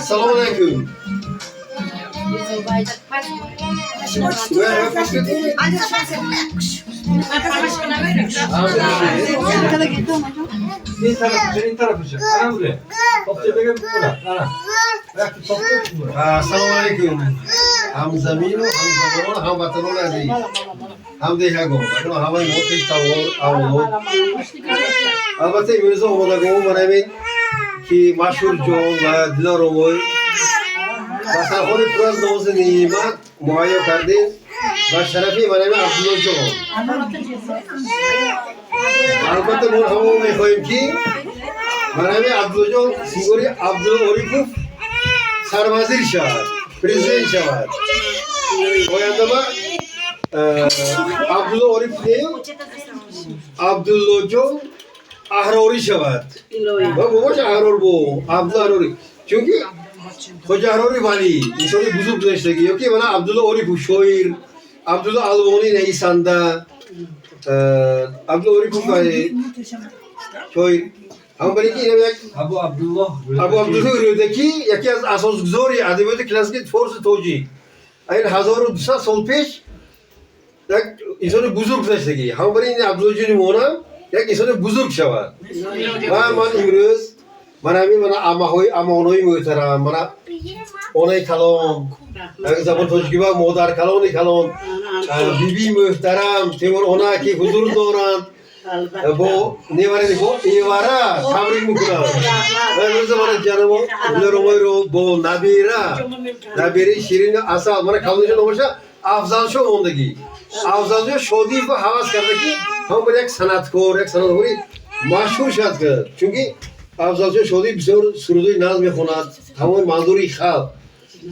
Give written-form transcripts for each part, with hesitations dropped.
Selamünaleyküm. Assalamualaikum. Ham zamino, ham zamono, ham vatanona aziz. Ham dehago. Bakın hava yok hiç tavır avlo. Albatta Mirza Omodago manamin ki maşhur John ve Dilar Omoy. Basarhoni Pras Doze Nimat muayyo kardin. و شرفی منم عبدالله جان البته ما همون میخواهیم که منم عبدالله جان سیگوری عبدالله اوریکوف سرمزیر شود پریزیدنت شود باید ما عبدالله اوریکوف نیم عبدالله جان احراری شود و باباش احرار بو عبدالله احراری چونکه خوجه احراری ولی انسانی بزرگ داشتگی یا که من عبدالله اوریکوف شایر Abdullah Alvoni Neysanda, Abdullah Orikufay, Çoy, ama belki yine Abu Abdullah Ürü'deki yaki az asosgzori adebiyatı klasik forsu toji. Ayın hazaru dusa sol peş, yak insanı buzurg deşteki. Ama belki yine Abdullah Cünüm ona, yak insanı buzurg şava. Man İngiliz, mana ama onoy muhtaram, mana onay kalon. Zaman toşkiba modar kaloni kalon bibi muhtaram temur ona ki huzur doran bu ne var ne bu evara tabrik mukuna ben o zaman canım Dilaromoyro bu nabiri şirin asal mana kalınca olmuşsa afzal şu ondaki afzal şu şodi bu havas kardaki ham bir ek sanatkor maşhur şatkar çünkü afzal şu şodi bir surudu naz mekhonat tamam manduri khab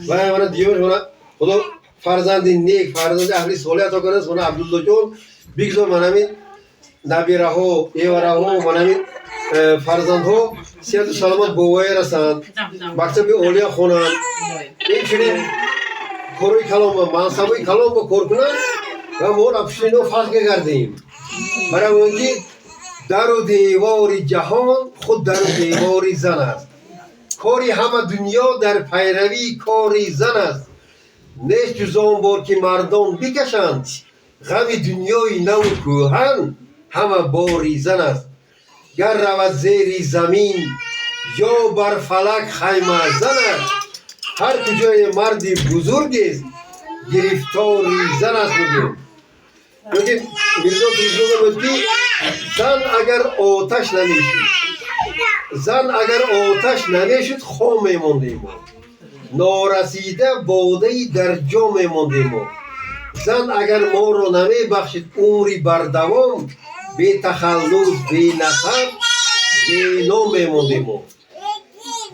و من دیوش من خدا فرزند نیک فرزند اهل صالح عطا کنه من عبدالله جان بگذار من همین نبیره ها ایواره ها من همین فرزند ها صحت و سلامت بوای رسند مکتب اولیا خونن این چنین کروی کلام و منصبی کلام با کار کنن و ما افشین رو فرق کردیم برای اونجی در و دیوار جهان خود در و دیوار زن است کاری همه دنیا در پیروی کاری زن است نیست جز آن بار که مردم بکشند غم دنیای نو کوهن همه باری زن است گر رود زیر زمین یا بر فلک خیمه زن است هر کجای مردی بزرگ است گرفتاری زن است بگیم بگیم میرزا بزرگ بودی زن اگر آتش نمیشید زن اگر آتش نمیشد خام میماندیم نارسیده باده‌ای در جا میماندیم زن اگر ما را نمیبخشید عمری بردوام بی تخلص بی نسب بی نام میماندیم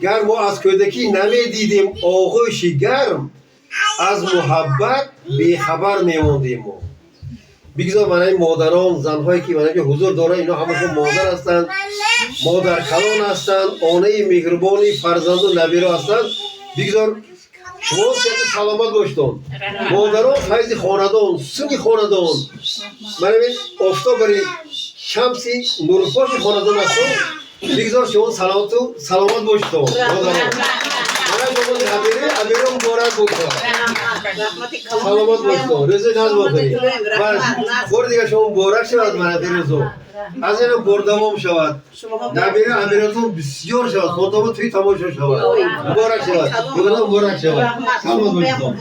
گر ما از کودکی نمیدیدیم آغوش گرم از محبت بی خبر میماندیم بگذار من این مادران زنهایی که من حضور دارن اینا همشون مادر هستند مادر کلان هستند آنه مهربانی فرزند و نبیره هستند بگذار شما صحت سلامت باشتون مادران فیض خاندان سنگ خاندان من این آفتاب برای شمسی نورپاش خاندان هستند بگذار شما سلامت باشتون مادران نبیره مبارک باشتون سلامت باشتون رزق ناز بخورید بار دیگه شما مبارک شود من رزق از این بردمام شود نبیره امیراتون بسیار شود خودمون توی تماشا شود مبارک شود مبارک شود سلامت باشتون